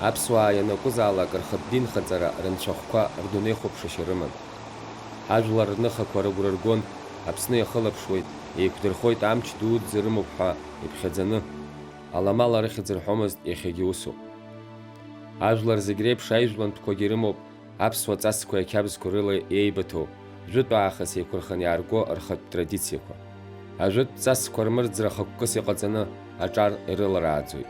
Аԥсуаа ианакәызаалак рхатә динхаҵара рынцәахәқәа рдунеи хәаԥшышьа рыман. Ҳажәлар рныхақәа рыгәра ргон, Аԥсны иахылаԥшуеит, еиқәдырхоит амч дуӡӡа рымоуп ҳәа иԥхьаӡаны. Аламал арыхьӡ рҳәомызт, иахьагьы усуп. Ажәлар зегь реиԥш аижәлантәқәагьы рымоуп аԥсуа ҵасқәа ақьабзқәа рыла еибыҭоу, жәытә аахыс еиқәырханы иаарго рхатә традициақәа. Ажәытә ҵасқәа рмырӡра хықәкыс иҟаҵаны аҿар ирыларааӡоит.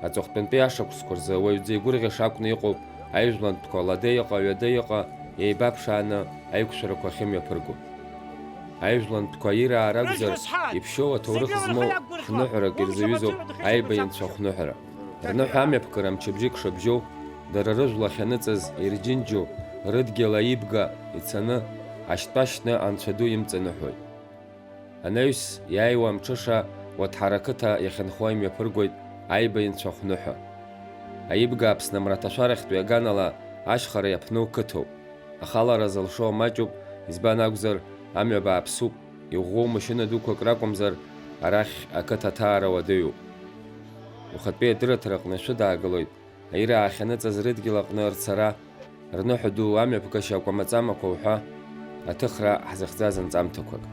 Аҵыхәтәантәи ашықәсқәа рзы ауаҩ игәырӷьаша акәны иҟоуп аижәлантәқәа лада иҟа, ҩада иҟа, еибаԥшааны аиқәшәарақәа ахьымҩаԥырго. Аижәлантәқәа ираа ракәзар, иԥшьоу аҭоурых змоу хныҳәарак ирзаҩызоуп аибаҩынцәа хәныҳәара. Рныҳәа амҩаԥгара мчыбжьык шыбжьоу, дара рыжәла ахьаныҵаз ирџьынџьу, рыдгьыл аибга ицаны, ашьтәа-шьтны анцәа ду имҵаныҳәоит. Анаҩс иааиуа амҽыша Уаҭҳар ақыҭа иахьынхо имҩаԥыргоит аибаҩынцәа хәныҳәа. Аибга Аԥсны амраҭашәарахьтәи аганала ашьхара иаԥну қыҭоуп. Ахалара зылшо маҷуп, избан акәзар амҩа бааԥсуп, иӷәӷәоу машьына дуқәак ракәымзар, арахь ақыҭа аҭаара уадаҩуп. Ухатәи адырраҭара аҟны шәыдаагылоит аира ахьаныҵаз рыдгьыл аҟны рцара, рныҳәа ду амҩаԥгашьа акәамаҵамақәа уҳәа аҭыхра ҳзыхьӡаз анҵамҭақәак.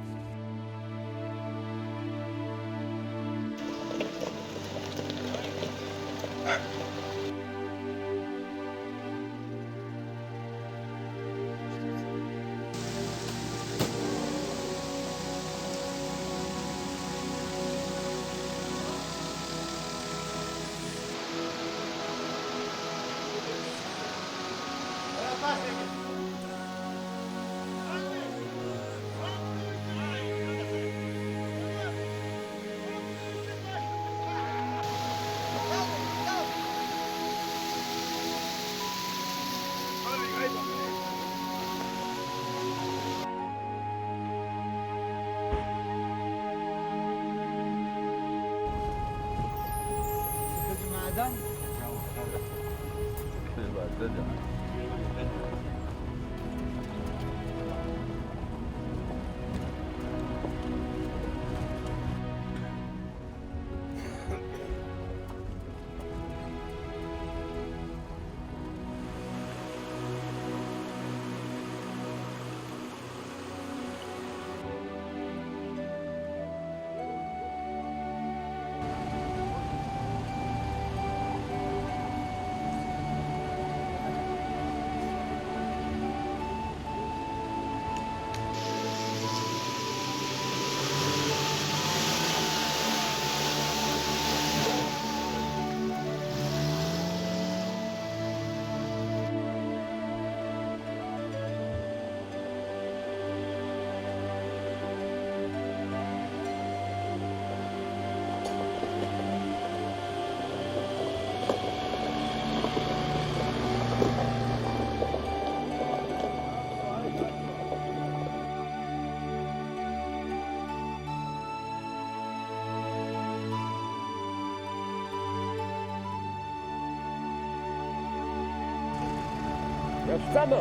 Yapsana.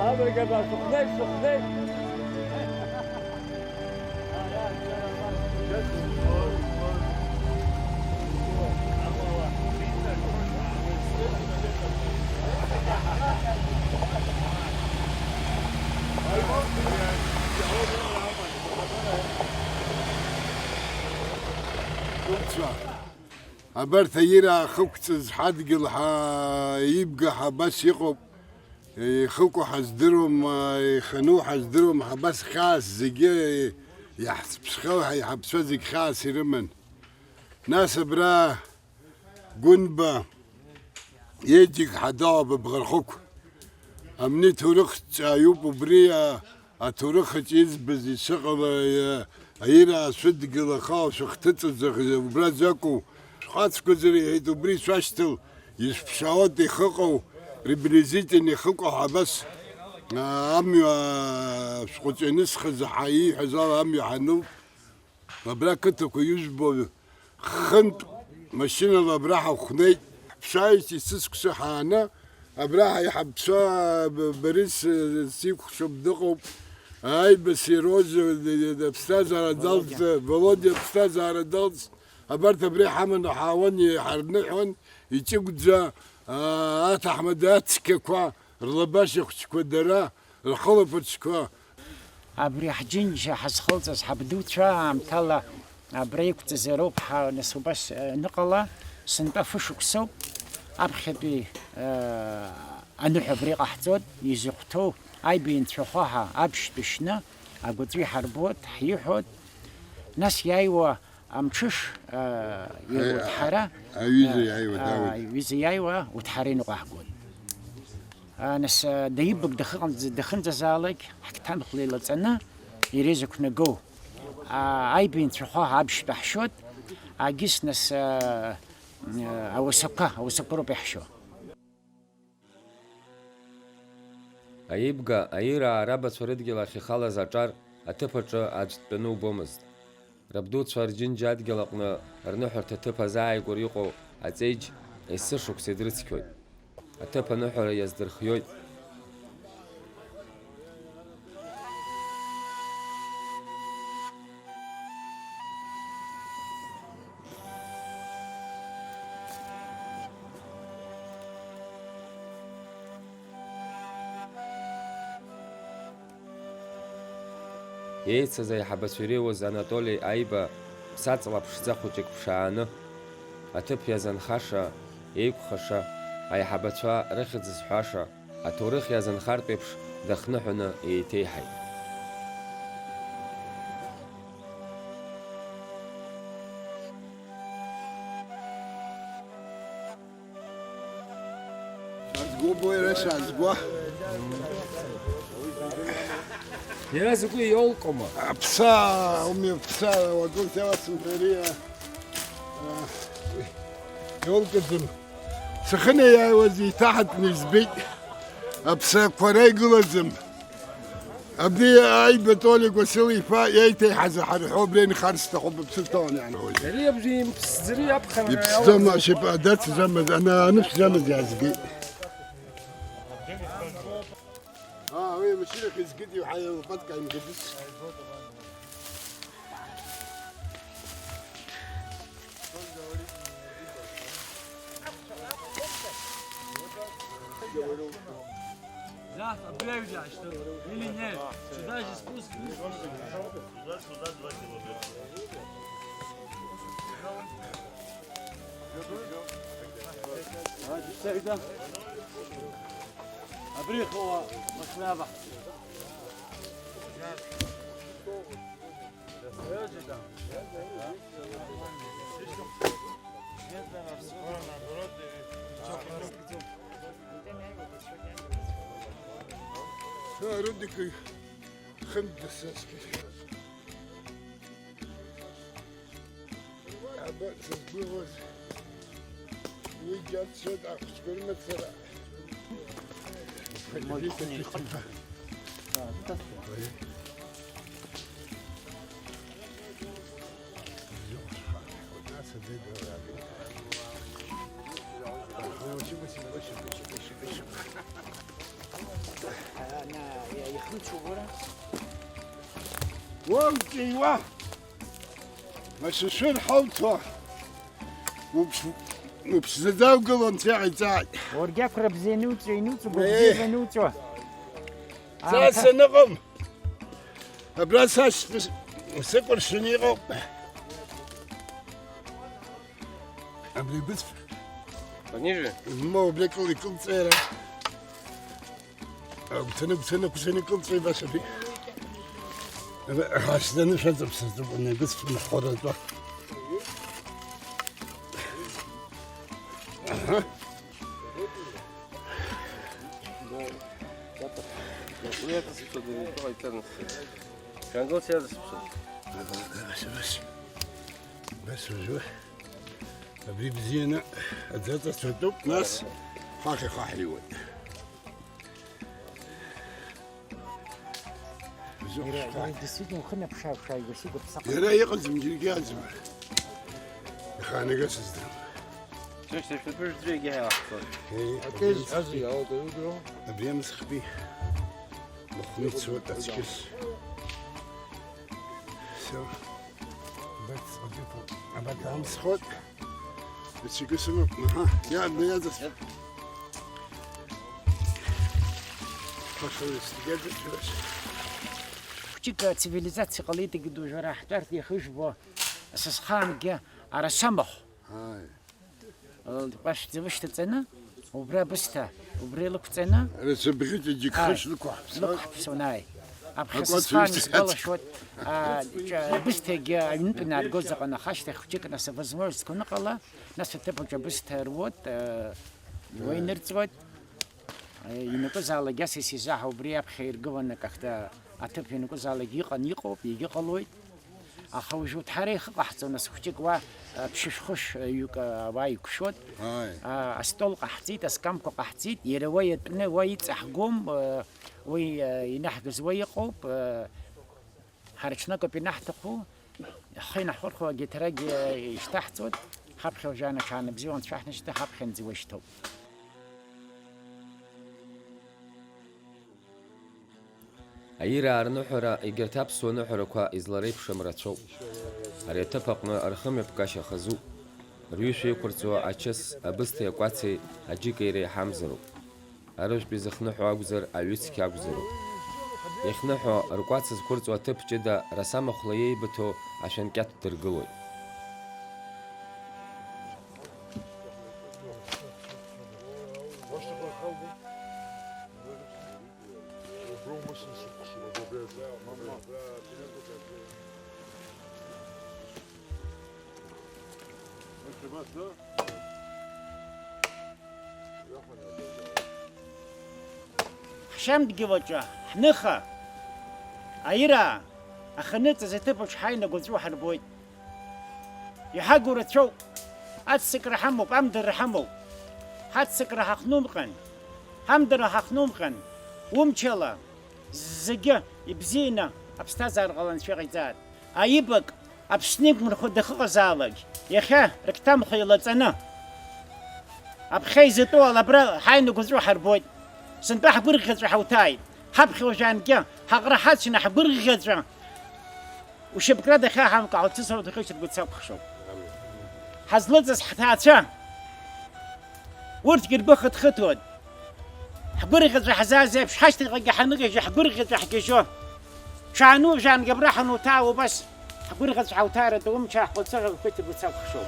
Abi kadar soknek soknek. عبرت يرا خوكتز حدقل يبقى حبس يقب خوكو حزدرهم يخنو حزدرهم حبس خاص زي يحسب شخو يحبسوا زي خاص يرمن ناس برا قنبة يجيك حداب بغرخوك أمني تورخت أيوب وبريا أتورخت يزبز يشغل يرا صدق خاص اختتز وبرا زاكو خاص كزري هيدو بري شاشتل يشفشاوات يخقو ريبريزيتن يخقو حبس أمي شقوت نسخ زحايي حزار أمي حنو وبرا كتكو يجبو خنت ماشينا براحة وخنيت شايش يسسك سحانا براحة يحبسوا بريس سيكو شبدقو هاي بسيروز بستاز على دلت بلوديا بستاز على دلت أبرت بريحة من حاوني حرنحون يتقدر أحمد سكوا رلباش يخشكوا درا الخلف تسكوا أبريح جنجة حسخلت أصحاب دوتشا متلا أبريك تزروب نسوبس نقلة سنتفش كسو أبخبي أنو بريق أحتود يزقتو أي بين تروحها أبش بشنا أقدري حربوت حيحود ناس يايوا أمشش يود حرا ويزي يايوا وتحرين وقاحقود ناس دايبك دخن زالك حكتان خليلة أنا يريزك نجو أي بين تروحها أبش بحشود أجلس ناس أو سكرو بحشو Аибга аира арабацәа рыдгьыл ахь ихалаз аҿар аҭыԥаҿы аӡә дтәаны убомызт. Рабдуцәа Рџьынџь адгьыл аҟны рныҳәарҭа аҭыԥ азааигәара иҟоу аҵеиџь есышықәса дрыцқьоит. Аҭыԥ аныҳәара иаздырхиоит. Еицыз аиҳабацәа иреиуаз Анатоли Аиба ԥсаҵла ԥшӡа хәыҷык ԥшааны, аҭыԥ иазанхаша, еиқәхаша, аиҳабацәа рыхьӡ зҳәаша, аҭоурых иазанхартә еиԥш дахныҳәаны еиҭеиҳаит. يا زكوي يولكم بسا أمي بسا وقلت يا سمحرية يولكم سخنة يا وزي تحت نسبي بسا كوريقل زم أبدي أي بتولي قسوي فا يأتي حز حرحو برين خارج تحب بسلطان يعني هو زري بجي زري أبخر يبسطم شبه دات زمد أنا نفس زمد يا زقي وي ماشي لك زقدي وحي وقدك عم قدس لا بيرجع اشتغل اللي هناك سوداج سبوس هذا السيدة أبريق هو مخلابة ردك خمس ساسكي عباد ساسبوغوز ويجات سود عقشكور متسرع ايوه ماشي شو نحوطها وبش زداوقل نتاعي تاعي ورجعك ربزينوت رينوت وبزينوت ساسا نقم براساش سكر شنيغو ابلي بس Пониже? مو بليكل كل صيره بتنك كل صيره باش بي خاصة نفس بس بس في الحوارات كان قلت هذا بس وجوه أبري بزينة أدرت تشدوك ناس خاخي حلوة действительно خلنا بشاي وسيق بسقط يا راي يقزم جيك يازم خانة قصص شو في البرج دريقة هاي أبري مسخ بيه مخلوط سوى تسكس سو Aber da haben es gut. Jetzt ist es noch. Ja, mehr das. Вчика цивилизация قليدة قد وجرح تعرف يخشبوا أساس خان جا على سمح باش تبش تتنا وبرا بستا وبرا لك تنا رس بغيت يجيك خش لك واحد. لك حبسوناي أبخس خان يسقل شوت بستا جا يمكن الجوز قنا خشت وشيك ناس فزمور تكون قلا ناس تبغى بستا روت وين نرتوت ينقص على جاسي سيزاح وبريا بخير جوانا كختا أتبي ينقص على جيقا نيقو بيجي قلوي أخوجو تحريخ قحتو ناس خشيك وا بشش خش يوك واي كشوت أستول قحتيت أسكام قحتيت يروي بنا واي تحقوم وي ينحجز ويقوب حرشنا كبي نحتقو خينا حرخو جتراج يشتحتود حبخو جانا كان بزيون تشحن شتا حبخن زوجتو Аира арныҳәара егьырҭ аԥсуа ныҳәарақәа излареиԥшым рацәоуп. Ари аҭыԥ аҟны рхымҩаԥгашьа хазуп. Рҩышәа иқәырҵо ачыс, абысҭеи акәаци аџьыка иреиҳамзароуп. Арыжәтә изыхныҳәо акәзар, аҩыцқьа акәзароуп. Ихныҳәо ркәац зқәырҵо аҭыԥ ҷыда расамахәла иеибыҭо ашәанкьаҭ дыргылоит. حشام دقيوجا حنخا عيرا أخنت زتبوش حينا قلتو حربوي يحقو رتشو هاتسك رحمو بامد رحمو هاتسك رحخنوم قن حمد رحخنوم قن ومشلا زجا يبزينا أبستازار غلان شغيزات عيبك أبسنيك من خود دخل زالج يخا ركتام خيلت أنا أبخي زتو على برا حينا قلتو حربوي سنبح برغزر حوتاي حبخ وجان جا حقرا حاسنا حبرغزر وشبكرا دخا هم قاعد تصور دخيش بتصاب خشو حزلت حتاتا ورت قربخت خطود حبرغزر حزازه بش حشت غا حنغ حبرغزر حكيشو شانو جان قبرحنو تاو بس حبرغزر حوتار دوم شاح بتصور دخيش بتصاب خشو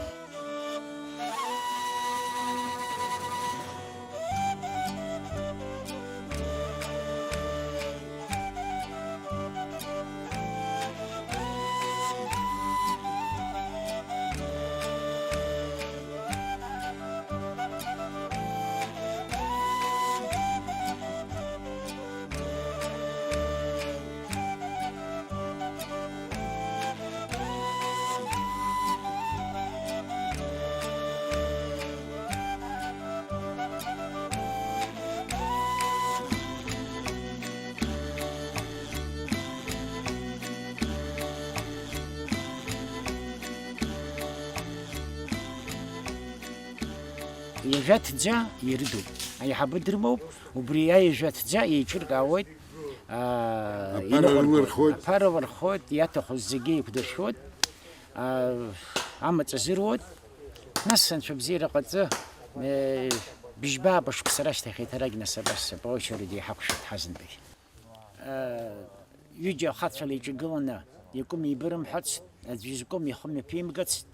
يجات جا يردو أي حب درمو وبريا يجات جا يشرق عويد أبارو الخود ياتخو الزجي كدر شود عم تزيرود نسن شو بزيرة قد بيجبا باش بسرش تخي تراجنا سبس باوش ردي حق شد حزن بي يجي خاطر اللي يجقلنا يقوم يبرم حدس أجيزكم يخم بيمقت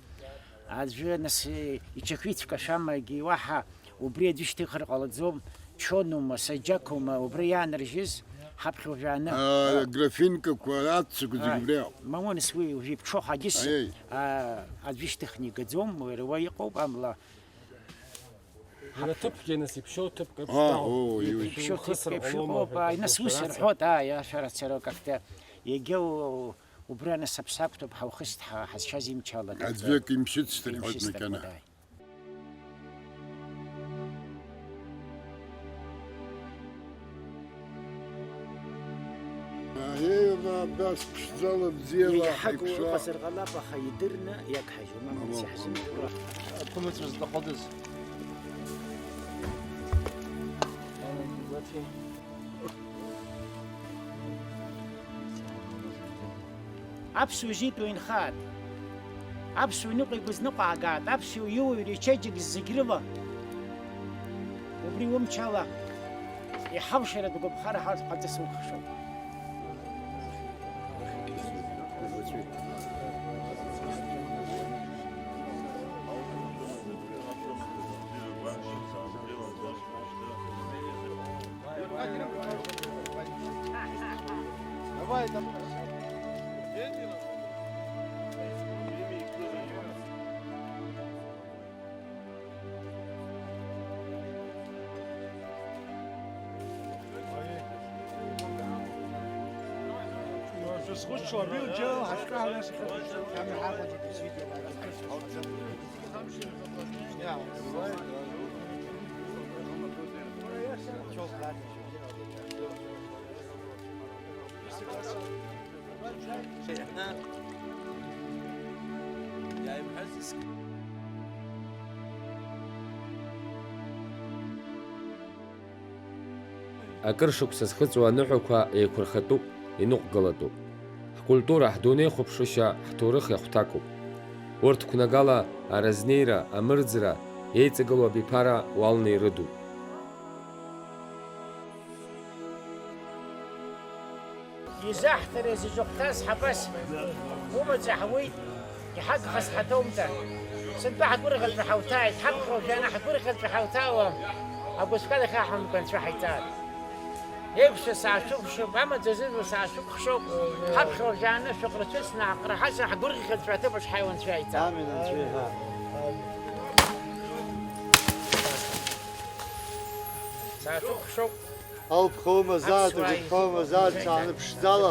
عادجو ناس يشكويت في كشام جيواها وبريد يشتغل على زوم شونو مسجاكو ما وبريان رجيز حبخو جانا جرافينك كوالات سكوزيبريو ما هو نسوي وجيب شو حاجس عادجيش تخنيك زوم وروايقو باملا أنا تبقى نسيب شو تبقى شو تبقى شو باي ناس وسر حوت يا شرط سرو كفتا يجو وبرانا سبسابتو بحو خست حشازي مشالله عزفك يمشيت ستريحوت مكانها ايوه بس بشتغل بزيرة حقو قصر غلابة خيدرنا ياك حاجة ما نسي حزن كم ترز دقدس عبس وجيت وين خاد аԥсуа иныҟәа игәызныҟәаагаат, аԥсуа иуаҩра ичеиџьыка зегь рыла. Убри умчала иҳалшаратә гәаԥхара ҳаҵас ухшоуп. Акыр шықәса зхыҵуа аныҳәақәа еиқәырхатәуп, иныҟәгалатәуп. Ҳкультура, ҳдунеи хәаԥшышьа, ҳҭоурых иахәҭакуп. Урҭ қәнагала аразнеира, амырӡра, еиҵагылоу абиԥара уалны ирыдуп. Изаҳҭарыз изыхәҭаз ҳабас умаӡа ҳуеит, иҳагхаз ҳаҭоумҭа. Сынтәа ҳгәырӷьаҵәҟьа ҳауҭааит, ҳаԥхьа уажәаны ҳгәырӷьаҵәҟьа ҳауҭаауа, агәысқәа хаҳамкәа анцәа ҳаиҭааит. Еиқәшәа саашәыхшоуп, амаӡа зызуа саашәыхшоуп, ҳаԥхьа уажәаны шәҟрацәысны ҳаҟраҳасын ҳгәырӷьаҵәҟьа аҭыԥаҿ ҳаиуа анцәа ҳаиҭааит. Саашәыхшоуп. Алԥха умазаат, агәыԥха умазаат, цааны ԥшӡала,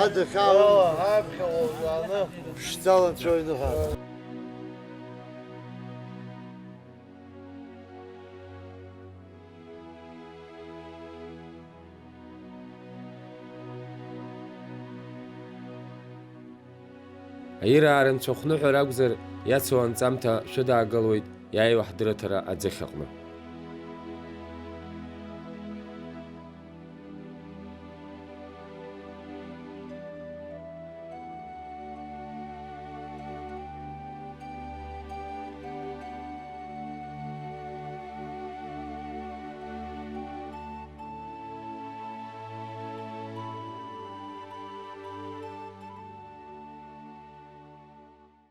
адахьаа ԥшӡала анцәа иныҳәа. Аираа рынцәахәныҳәа ракәзар, иацу анҵамҭа шәыдаагалоит иааиуа ҳдырыҭара аӡыхь аҟны.